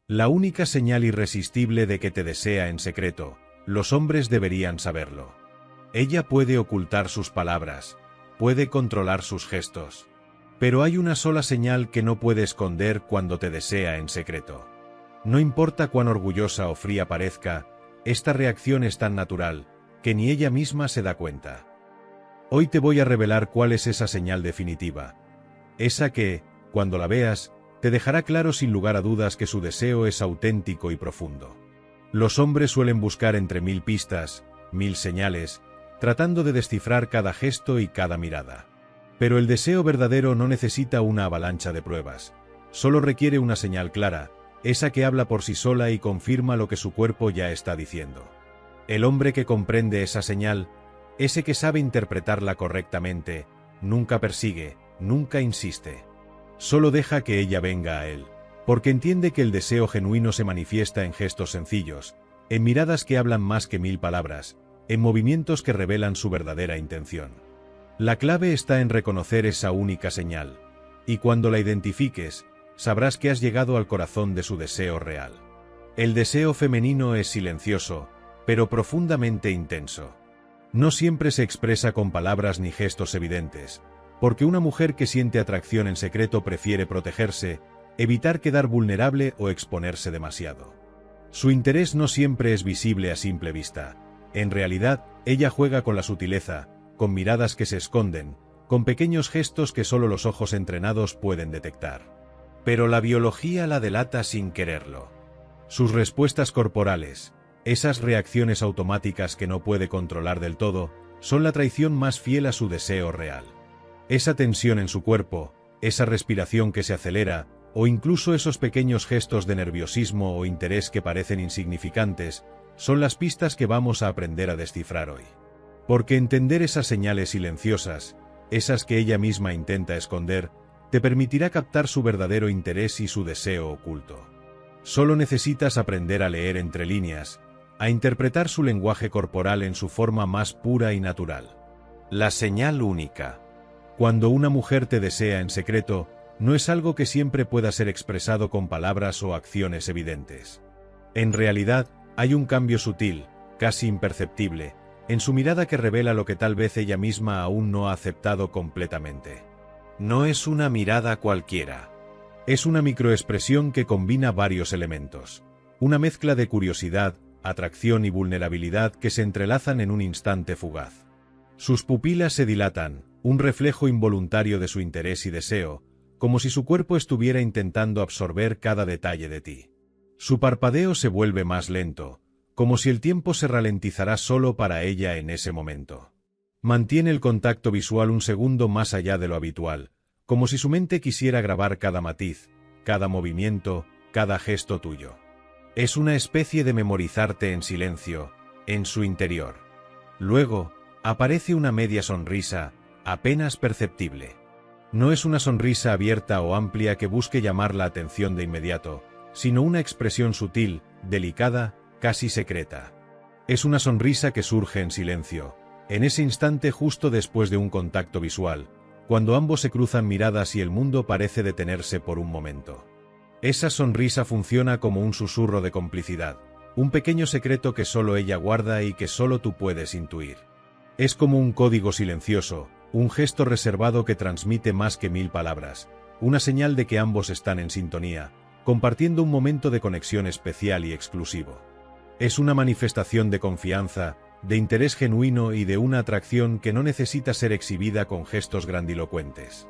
La única señal irresistible de que te desea en secreto, los hombres deberían saberlo. Ella puede ocultar sus palabras, puede controlar sus gestos. Pero hay una sola señal que no puede esconder cuando te desea en secreto. No importa cuán orgullosa o fría parezca, esta reacción es tan natural, que ni ella misma se da cuenta. Hoy te voy a revelar cuál es esa señal definitiva. Esa que, cuando la veas, te dejará claro sin lugar a dudas que su deseo es auténtico y profundo. Los hombres suelen buscar entre 1000 pistas, 1000 señales, tratando de descifrar cada gesto y cada mirada. Pero el deseo verdadero no necesita una avalancha de pruebas. Solo requiere una señal clara, esa que habla por sí sola y confirma lo que su cuerpo ya está diciendo. El hombre que comprende esa señal, ese que sabe interpretarla correctamente, nunca persigue, nunca insiste. Solo deja que ella venga a él, porque entiende que el deseo genuino se manifiesta en gestos sencillos, en miradas que hablan más que 1000 palabras, en movimientos que revelan su verdadera intención. La clave está en reconocer esa única señal, y cuando la identifiques, sabrás que has llegado al corazón de su deseo real. El deseo femenino es silencioso, pero profundamente intenso. No siempre se expresa con palabras ni gestos evidentes, porque una mujer que siente atracción en secreto prefiere protegerse, evitar quedar vulnerable o exponerse demasiado. Su interés no siempre es visible a simple vista. En realidad, ella juega con la sutileza, con miradas que se esconden, con pequeños gestos que solo los ojos entrenados pueden detectar. Pero la biología la delata sin quererlo. Sus respuestas corporales, esas reacciones automáticas que no puede controlar del todo, son la traición más fiel a su deseo real. Esa tensión en su cuerpo, esa respiración que se acelera, o incluso esos pequeños gestos de nerviosismo o interés que parecen insignificantes, son las pistas que vamos a aprender a descifrar hoy. Porque entender esas señales silenciosas, esas que ella misma intenta esconder, te permitirá captar su verdadero interés y su deseo oculto. Solo necesitas aprender a leer entre líneas, a interpretar su lenguaje corporal en su forma más pura y natural. La señal única. Cuando una mujer te desea en secreto, no es algo que siempre pueda ser expresado con palabras o acciones evidentes. En realidad, hay un cambio sutil, casi imperceptible, en su mirada que revela lo que tal vez ella misma aún no ha aceptado completamente. No es una mirada cualquiera. Es una microexpresión que combina varios elementos. Una mezcla de curiosidad, atracción y vulnerabilidad que se entrelazan en un instante fugaz. Sus pupilas se dilatan, un reflejo involuntario de su interés y deseo, como si su cuerpo estuviera intentando absorber cada detalle de ti. Su parpadeo se vuelve más lento, como si el tiempo se ralentizara solo para ella en ese momento. Mantiene el contacto visual un segundo más allá de lo habitual, como si su mente quisiera grabar cada matiz, cada movimiento, cada gesto tuyo. Es una especie de memorizarte en silencio, en su interior. Luego, aparece una media sonrisa, apenas perceptible. No es una sonrisa abierta o amplia que busque llamar la atención de inmediato, sino una expresión sutil, delicada, casi secreta. Es una sonrisa que surge en silencio, en ese instante justo después de un contacto visual, cuando ambos se cruzan miradas y el mundo parece detenerse por un momento. Esa sonrisa funciona como un susurro de complicidad, un pequeño secreto que solo ella guarda y que solo tú puedes intuir. Es como un código silencioso, un gesto reservado que transmite más que 1000 palabras, una señal de que ambos están en sintonía, compartiendo un momento de conexión especial y exclusivo. Es una manifestación de confianza, de interés genuino y de una atracción que no necesita ser exhibida con gestos grandilocuentes.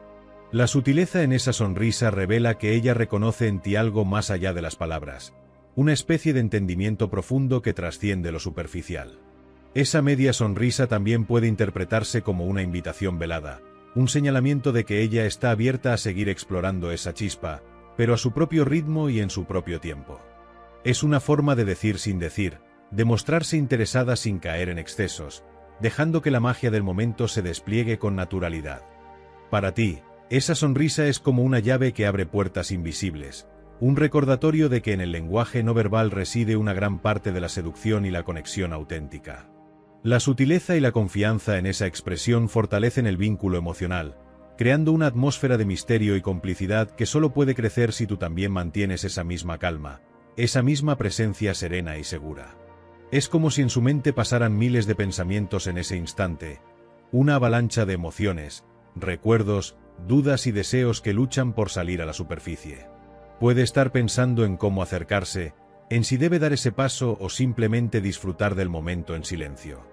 La sutileza en esa sonrisa revela que ella reconoce en ti algo más allá de las palabras, una especie de entendimiento profundo que trasciende lo superficial. Esa media sonrisa también puede interpretarse como una invitación velada, un señalamiento de que ella está abierta a seguir explorando esa chispa, pero a su propio ritmo y en su propio tiempo. Es una forma de decir sin decir, de mostrarse interesada sin caer en excesos, dejando que la magia del momento se despliegue con naturalidad. Para ti, esa sonrisa es como una llave que abre puertas invisibles, un recordatorio de que en el lenguaje no verbal reside una gran parte de la seducción y la conexión auténtica. La sutileza y la confianza en esa expresión fortalecen el vínculo emocional, creando una atmósfera de misterio y complicidad que solo puede crecer si tú también mantienes esa misma calma, esa misma presencia serena y segura. Es como si en su mente pasaran miles de pensamientos en ese instante, una avalancha de emociones, recuerdos, dudas y deseos que luchan por salir a la superficie. Puede estar pensando en cómo acercarse, en si debe dar ese paso o simplemente disfrutar del momento en silencio.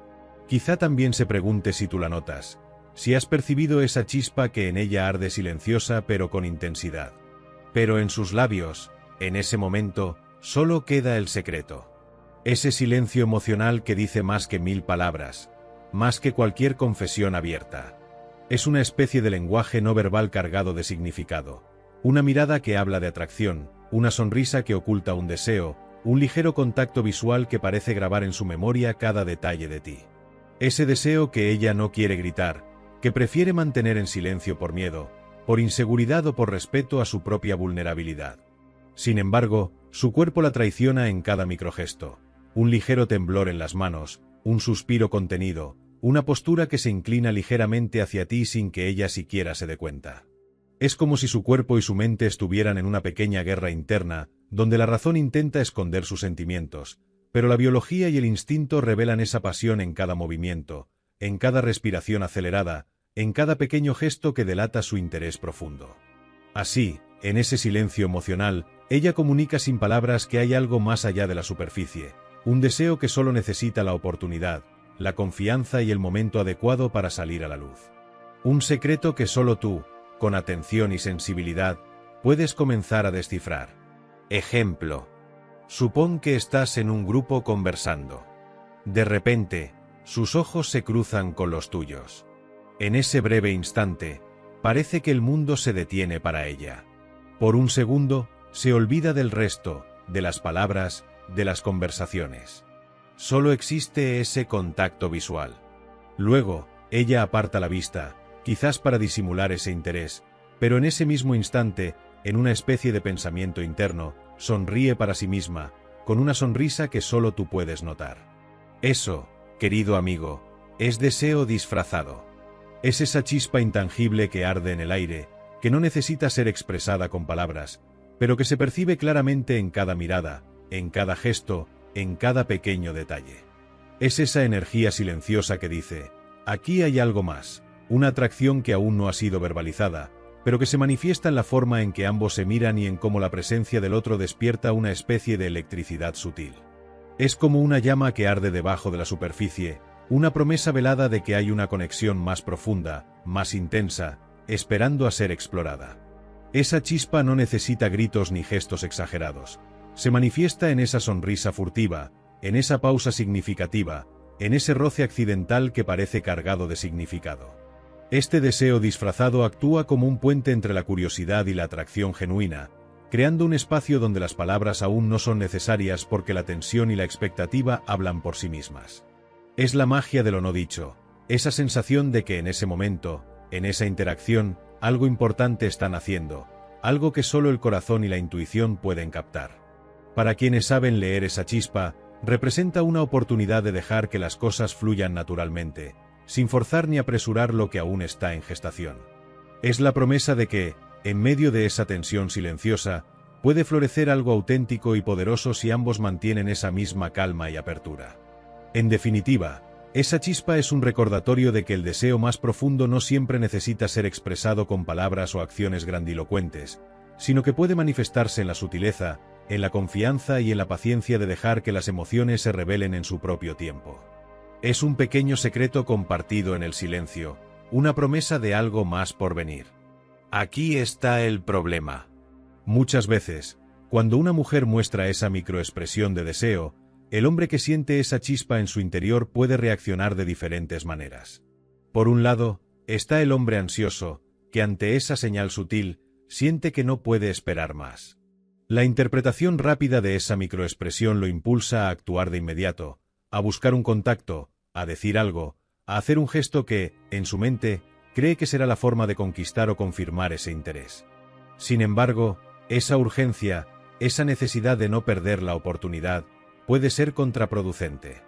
Quizá también se pregunte si tú la notas, si has percibido esa chispa que en ella arde silenciosa pero con intensidad. Pero en sus labios, en ese momento, solo queda el secreto. Ese silencio emocional que dice más que 1000 palabras, más que cualquier confesión abierta. Es una especie de lenguaje no verbal cargado de significado. Una mirada que habla de atracción, una sonrisa que oculta un deseo, un ligero contacto visual que parece grabar en su memoria cada detalle de ti. Ese deseo que ella no quiere gritar, que prefiere mantener en silencio por miedo, por inseguridad o por respeto a su propia vulnerabilidad. Sin embargo, su cuerpo la traiciona en cada microgesto. Un ligero temblor en las manos, un suspiro contenido, una postura que se inclina ligeramente hacia ti sin que ella siquiera se dé cuenta. Es como si su cuerpo y su mente estuvieran en una pequeña guerra interna, donde la razón intenta esconder sus sentimientos, pero la biología y el instinto revelan esa pasión en cada movimiento, en cada respiración acelerada, en cada pequeño gesto que delata su interés profundo. Así, en ese silencio emocional, ella comunica sin palabras que hay algo más allá de la superficie, un deseo que solo necesita la oportunidad, la confianza y el momento adecuado para salir a la luz. Un secreto que solo tú, con atención y sensibilidad, puedes comenzar a descifrar. Ejemplo. Supón que estás en un grupo conversando. De repente, sus ojos se cruzan con los tuyos. En ese breve instante, parece que el mundo se detiene para ella. Por un segundo, se olvida del resto, de las palabras, de las conversaciones. Solo existe ese contacto visual. Luego, ella aparta la vista, quizás para disimular ese interés, pero en ese mismo instante, en una especie de pensamiento interno, sonríe para sí misma, con una sonrisa que solo tú puedes notar. Eso, querido amigo, es deseo disfrazado. Es esa chispa intangible que arde en el aire, que no necesita ser expresada con palabras, pero que se percibe claramente en cada mirada, en cada gesto, en cada pequeño detalle. Es esa energía silenciosa que dice, aquí hay algo más, una atracción que aún no ha sido verbalizada, pero que se manifiesta en la forma en que ambos se miran y en cómo la presencia del otro despierta una especie de electricidad sutil. Es como una llama que arde debajo de la superficie, una promesa velada de que hay una conexión más profunda, más intensa, esperando a ser explorada. Esa chispa no necesita gritos ni gestos exagerados. Se manifiesta en esa sonrisa furtiva, en esa pausa significativa, en ese roce accidental que parece cargado de significado. Este deseo disfrazado actúa como un puente entre la curiosidad y la atracción genuina, creando un espacio donde las palabras aún no son necesarias porque la tensión y la expectativa hablan por sí mismas. Es la magia de lo no dicho, esa sensación de que en ese momento, en esa interacción, algo importante están haciendo, algo que solo el corazón y la intuición pueden captar. Para quienes saben leer esa chispa, representa una oportunidad de dejar que las cosas fluyan naturalmente, sin forzar ni apresurar lo que aún está en gestación. Es la promesa de que, en medio de esa tensión silenciosa, puede florecer algo auténtico y poderoso si ambos mantienen esa misma calma y apertura. En definitiva, esa chispa es un recordatorio de que el deseo más profundo no siempre necesita ser expresado con palabras o acciones grandilocuentes, sino que puede manifestarse en la sutileza, en la confianza y en la paciencia de dejar que las emociones se revelen en su propio tiempo. Es un pequeño secreto compartido en el silencio, una promesa de algo más por venir. Aquí está el problema. Muchas veces, cuando una mujer muestra esa microexpresión de deseo, el hombre que siente esa chispa en su interior puede reaccionar de diferentes maneras. Por un lado, está el hombre ansioso, que ante esa señal sutil, siente que no puede esperar más. La interpretación rápida de esa microexpresión lo impulsa a actuar de inmediato, a buscar un contacto, a decir algo, a hacer un gesto que, en su mente, cree que será la forma de conquistar o confirmar ese interés. Sin embargo, esa urgencia, esa necesidad de no perder la oportunidad, puede ser contraproducente.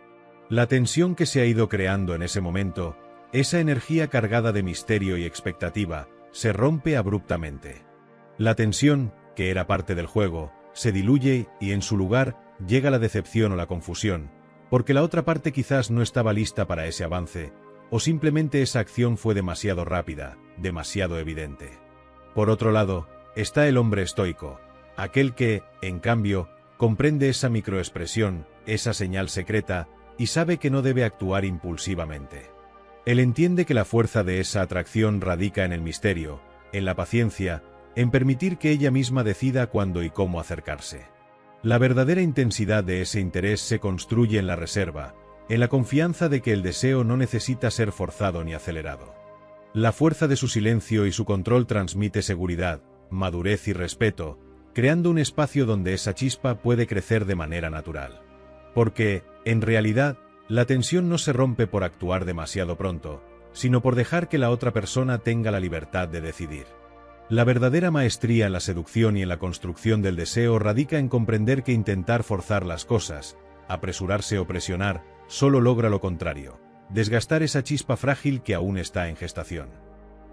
La tensión que se ha ido creando en ese momento, esa energía cargada de misterio y expectativa, se rompe abruptamente. La tensión, que era parte del juego, se diluye y en su lugar llega la decepción o la confusión, porque la otra parte quizás no estaba lista para ese avance, o simplemente esa acción fue demasiado rápida, demasiado evidente. Por otro lado, está el hombre estoico, aquel que, en cambio, comprende esa microexpresión, esa señal secreta, y sabe que no debe actuar impulsivamente. Él entiende que la fuerza de esa atracción radica en el misterio, en la paciencia, en permitir que ella misma decida cuándo y cómo acercarse. La verdadera intensidad de ese interés se construye en la reserva, en la confianza de que el deseo no necesita ser forzado ni acelerado. La fuerza de su silencio y su control transmite seguridad, madurez y respeto, creando un espacio donde esa chispa puede crecer de manera natural. Porque, en realidad, la tensión no se rompe por actuar demasiado pronto, sino por dejar que la otra persona tenga la libertad de decidir. La verdadera maestría en la seducción y en la construcción del deseo radica en comprender que intentar forzar las cosas, apresurarse o presionar, solo logra lo contrario, desgastar esa chispa frágil que aún está en gestación.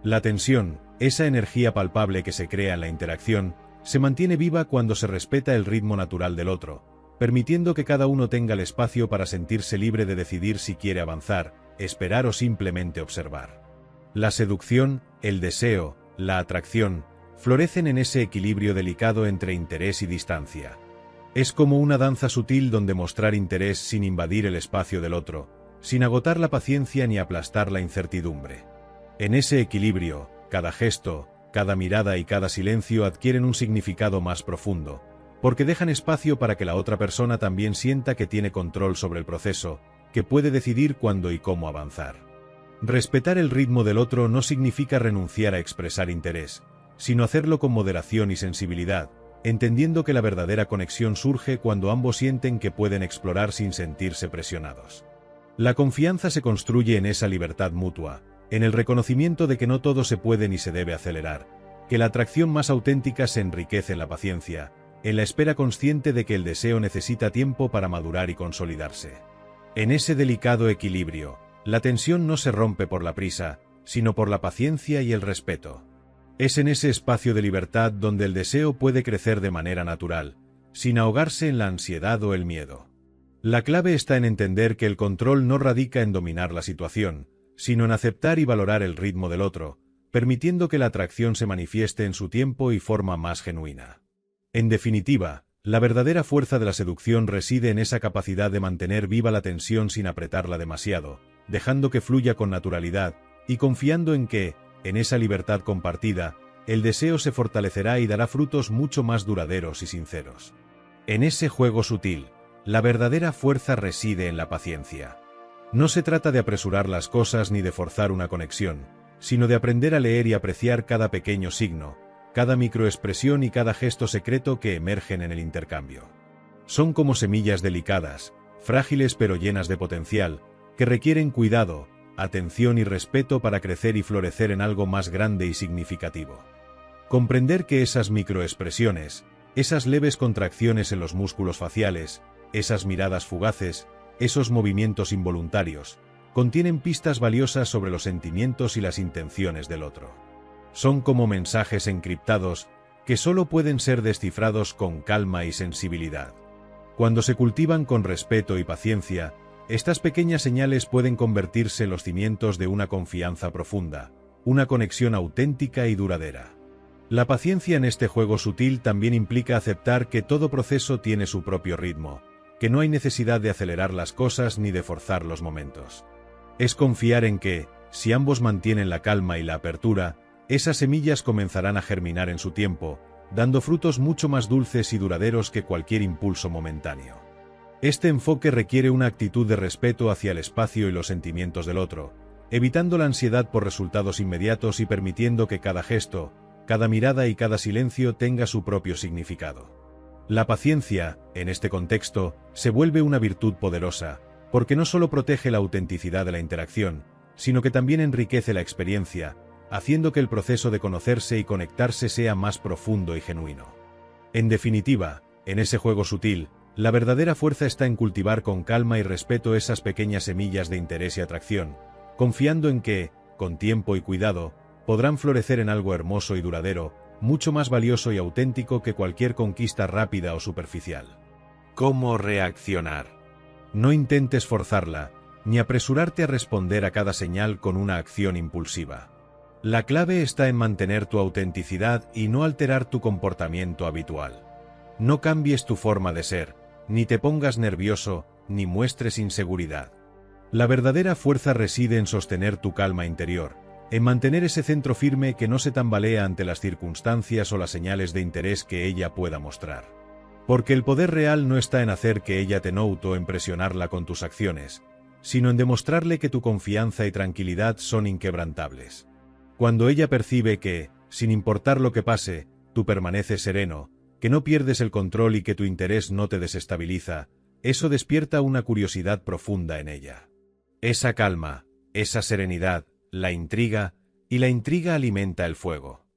La tensión, esa energía palpable que se crea en la interacción, se mantiene viva cuando se respeta el ritmo natural del otro, permitiendo que cada uno tenga el espacio para sentirse libre de decidir si quiere avanzar, esperar o simplemente observar. La seducción, el deseo, la atracción, florecen en ese equilibrio delicado entre interés y distancia. Es como una danza sutil donde mostrar interés sin invadir el espacio del otro, sin agotar la paciencia ni aplastar la incertidumbre. En ese equilibrio, cada gesto, cada mirada y cada silencio adquieren un significado más profundo, porque dejan espacio para que la otra persona también sienta que tiene control sobre el proceso, que puede decidir cuándo y cómo avanzar. Respetar el ritmo del otro no significa renunciar a expresar interés, sino hacerlo con moderación y sensibilidad, entendiendo que la verdadera conexión surge cuando ambos sienten que pueden explorar sin sentirse presionados. La confianza se construye en esa libertad mutua, en el reconocimiento de que no todo se puede ni se debe acelerar, que la atracción más auténtica se enriquece en la paciencia, en la espera consciente de que el deseo necesita tiempo para madurar y consolidarse. En ese delicado equilibrio, la tensión no se rompe por la prisa, sino por la paciencia y el respeto. Es en ese espacio de libertad donde el deseo puede crecer de manera natural, sin ahogarse en la ansiedad o el miedo. La clave está en entender que el control no radica en dominar la situación, sino en aceptar y valorar el ritmo del otro, permitiendo que la atracción se manifieste en su tiempo y forma más genuina. En definitiva, la verdadera fuerza de la seducción reside en esa capacidad de mantener viva la tensión sin apretarla demasiado, dejando que fluya con naturalidad, y confiando en que, en esa libertad compartida, el deseo se fortalecerá y dará frutos mucho más duraderos y sinceros. En ese juego sutil, la verdadera fuerza reside en la paciencia. No se trata de apresurar las cosas ni de forzar una conexión, sino de aprender a leer y apreciar cada pequeño signo, cada microexpresión y cada gesto secreto que emergen en el intercambio. Son como semillas delicadas, frágiles pero llenas de potencial, que requieren cuidado, atención y respeto para crecer y florecer en algo más grande y significativo. Comprender que esas microexpresiones, esas leves contracciones en los músculos faciales, esas miradas fugaces, esos movimientos involuntarios, contienen pistas valiosas sobre los sentimientos y las intenciones del otro. Son como mensajes encriptados que solo pueden ser descifrados con calma y sensibilidad. Cuando se cultivan con respeto y paciencia, estas pequeñas señales pueden convertirse en los cimientos de una confianza profunda, una conexión auténtica y duradera. La paciencia en este juego sutil también implica aceptar que todo proceso tiene su propio ritmo, que no hay necesidad de acelerar las cosas ni de forzar los momentos. Es confiar en que, si ambos mantienen la calma y la apertura, esas semillas comenzarán a germinar en su tiempo, dando frutos mucho más dulces y duraderos que cualquier impulso momentáneo. Este enfoque requiere una actitud de respeto hacia el espacio y los sentimientos del otro, evitando la ansiedad por resultados inmediatos y permitiendo que cada gesto, cada mirada y cada silencio tenga su propio significado. La paciencia, en este contexto, se vuelve una virtud poderosa, porque no solo protege la autenticidad de la interacción, sino que también enriquece la experiencia, haciendo que el proceso de conocerse y conectarse sea más profundo y genuino. En definitiva, en ese juego sutil, la verdadera fuerza está en cultivar con calma y respeto esas pequeñas semillas de interés y atracción, confiando en que, con tiempo y cuidado, podrán florecer en algo hermoso y duradero, mucho más valioso y auténtico que cualquier conquista rápida o superficial. ¿Cómo reaccionar? No intentes forzarla, ni apresurarte a responder a cada señal con una acción impulsiva. La clave está en mantener tu autenticidad y no alterar tu comportamiento habitual. No cambies tu forma de ser, ni te pongas nervioso, ni muestres inseguridad. La verdadera fuerza reside en sostener tu calma interior, en mantener ese centro firme que no se tambalea ante las circunstancias o las señales de interés que ella pueda mostrar. Porque el poder real no está en hacer que ella te note o en presionarla con tus acciones, sino en demostrarle que tu confianza y tranquilidad son inquebrantables. Cuando ella percibe que, sin importar lo que pase, tú permaneces sereno, que no pierdes el control y que tu interés no te desestabiliza, eso despierta una curiosidad profunda en ella. Esa calma, esa serenidad, la intriga, y la intriga alimenta el fuego.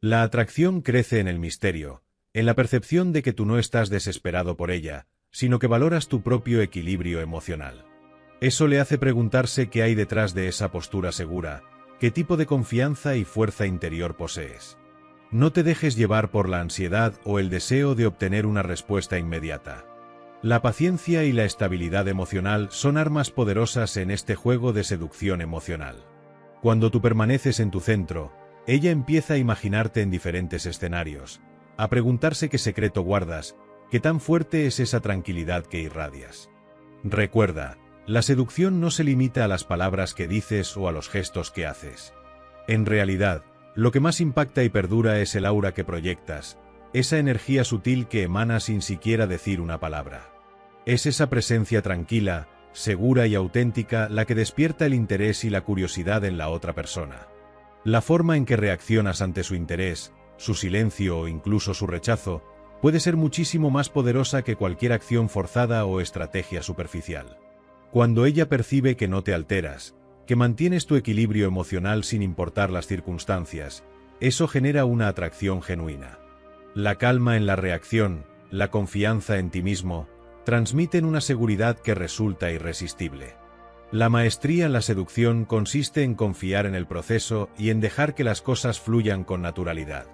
La atracción crece en el misterio, en la percepción de que tú no estás desesperado por ella, sino que valoras tu propio equilibrio emocional. Eso le hace preguntarse qué hay detrás de esa postura segura, qué tipo de confianza y fuerza interior posees. No te dejes llevar por la ansiedad o el deseo de obtener una respuesta inmediata. La paciencia y la estabilidad emocional son armas poderosas en este juego de seducción emocional. Cuando tú permaneces en tu centro, ella empieza a imaginarte en diferentes escenarios, a preguntarse qué secreto guardas, qué tan fuerte es esa tranquilidad que irradias. Recuerda, la seducción no se limita a las palabras que dices o a los gestos que haces. En realidad, lo que más impacta y perdura es el aura que proyectas, esa energía sutil que emana sin siquiera decir una palabra. Es esa presencia tranquila, segura y auténtica la que despierta el interés y la curiosidad en la otra persona. La forma en que reaccionas ante su interés, su silencio o incluso su rechazo, puede ser muchísimo más poderosa que cualquier acción forzada o estrategia superficial. Cuando ella percibe que no te alteras, que mantienes tu equilibrio emocional sin importar las circunstancias, eso genera una atracción genuina. La calma en la reacción, la confianza en ti mismo, transmiten una seguridad que resulta irresistible. La maestría en la seducción consiste en confiar en el proceso y en dejar que las cosas fluyan con naturalidad.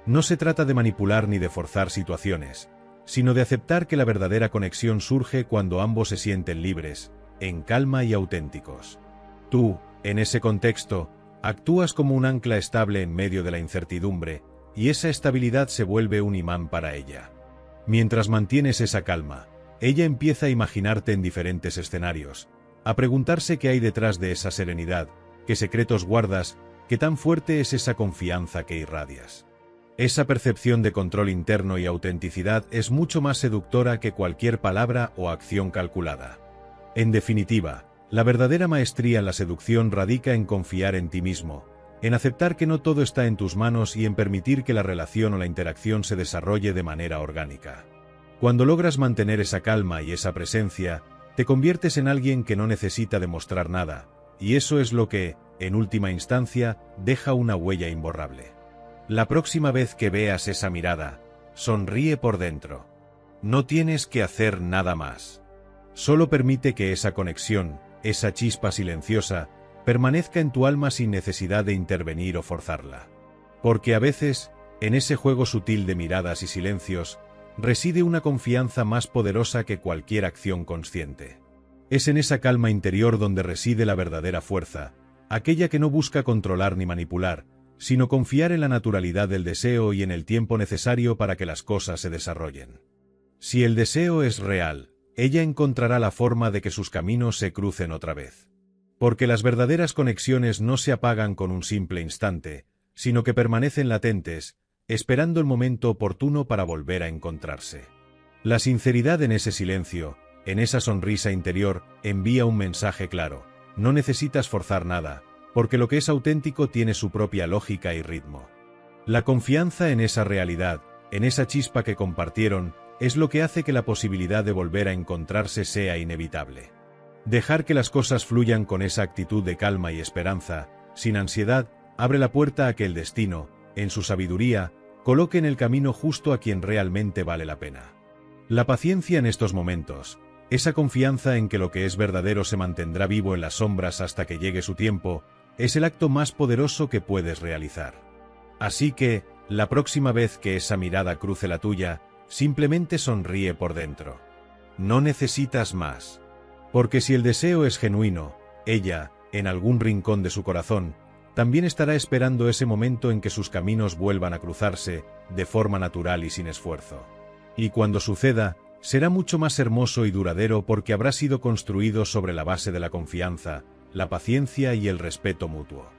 No se trata de manipular ni de forzar situaciones, sino de aceptar que la verdadera conexión surge cuando ambos se sienten libres, en calma y auténticos. Tú, en ese contexto, actúas como un ancla estable en medio de la incertidumbre, y esa estabilidad se vuelve un imán para ella. Mientras mantienes esa calma, ella empieza a imaginarte en diferentes escenarios, a preguntarse qué hay detrás de esa serenidad, qué secretos guardas, qué tan fuerte es esa confianza que irradias. Esa percepción de control interno y autenticidad es mucho más seductora que cualquier palabra o acción calculada. En definitiva, la verdadera maestría en la seducción radica en confiar en ti mismo, en aceptar que no todo está en tus manos y en permitir que la relación o la interacción se desarrolle de manera orgánica. Cuando logras mantener esa calma y esa presencia, te conviertes en alguien que no necesita demostrar nada, y eso es lo que, en última instancia, deja una huella imborrable. La próxima vez que veas esa mirada, sonríe por dentro. No tienes que hacer nada más. Solo permite que esa conexión, esa chispa silenciosa, permanezca en tu alma sin necesidad de intervenir o forzarla. Porque a veces, en ese juego sutil de miradas y silencios, reside una confianza más poderosa que cualquier acción consciente. Es en esa calma interior donde reside la verdadera fuerza, aquella que no busca controlar ni manipular, sino confiar en la naturalidad del deseo y en el tiempo necesario para que las cosas se desarrollen. Si el deseo es real, ella encontrará la forma de que sus caminos se crucen otra vez. Porque las verdaderas conexiones no se apagan con un simple instante, sino que permanecen latentes, esperando el momento oportuno para volver a encontrarse. La sinceridad en ese silencio, en esa sonrisa interior, envía un mensaje claro: no necesitas forzar nada, porque lo que es auténtico tiene su propia lógica y ritmo. La confianza en esa realidad, en esa chispa que compartieron, es lo que hace que la posibilidad de volver a encontrarse sea inevitable. Dejar que las cosas fluyan con esa actitud de calma y esperanza, sin ansiedad, abre la puerta a que el destino, en su sabiduría, coloque en el camino justo a quien realmente vale la pena. La paciencia en estos momentos, esa confianza en que lo que es verdadero se mantendrá vivo en las sombras hasta que llegue su tiempo, es el acto más poderoso que puedes realizar. Así que, La próxima vez que esa mirada cruce la tuya, simplemente sonríe por dentro. No necesitas más. Porque si el deseo es genuino, ella, en algún rincón de su corazón, también estará esperando ese momento en que sus caminos vuelvan a cruzarse, de forma natural y sin esfuerzo. Y cuando suceda, será mucho más hermoso y duradero porque habrá sido construido sobre la base de la confianza, la paciencia y el respeto mutuo.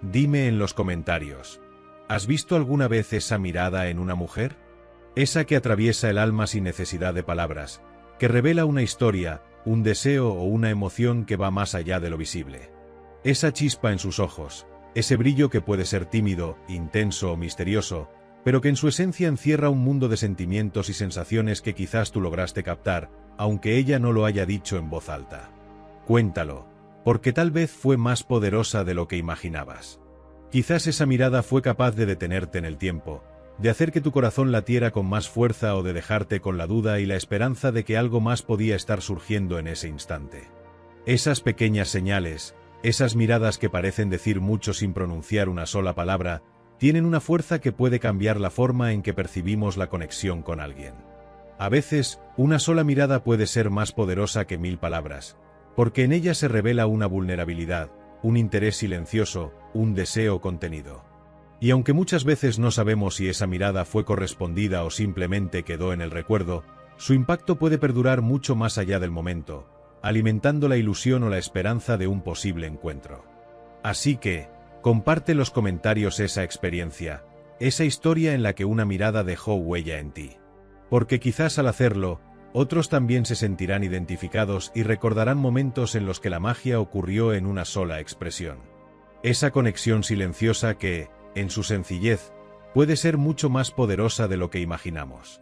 Dime en los comentarios, ¿has visto alguna vez esa mirada en una mujer? Esa que atraviesa el alma sin necesidad de palabras, que revela una historia, un deseo o una emoción que va más allá de lo visible. Esa chispa en sus ojos, ese brillo que puede ser tímido, intenso o misterioso, pero que en su esencia encierra un mundo de sentimientos y sensaciones que quizás tú lograste captar, aunque ella no lo haya dicho en voz alta. Cuéntalo, porque tal vez fue más poderosa de lo que imaginabas. Quizás esa mirada fue capaz de detenerte en el tiempo, de hacer que tu corazón latiera con más fuerza o de dejarte con la duda y la esperanza de que algo más podía estar surgiendo en ese instante. Esas pequeñas señales, esas miradas que parecen decir mucho sin pronunciar una sola palabra, tienen una fuerza que puede cambiar la forma en que percibimos la conexión con alguien. A veces, una sola mirada puede ser más poderosa que 1000 palabras, porque en ella se revela una vulnerabilidad, un interés silencioso, un deseo contenido. Y aunque muchas veces no sabemos si esa mirada fue correspondida o simplemente quedó en el recuerdo, su impacto puede perdurar mucho más allá del momento, alimentando la ilusión o la esperanza de un posible encuentro. Así que, comparte en los comentarios esa experiencia, esa historia en la que una mirada dejó huella en ti. Porque quizás al hacerlo, otros también se sentirán identificados y recordarán momentos en los que la magia ocurrió en una sola expresión. Esa conexión silenciosa que, en su sencillez, puede ser mucho más poderosa de lo que imaginamos.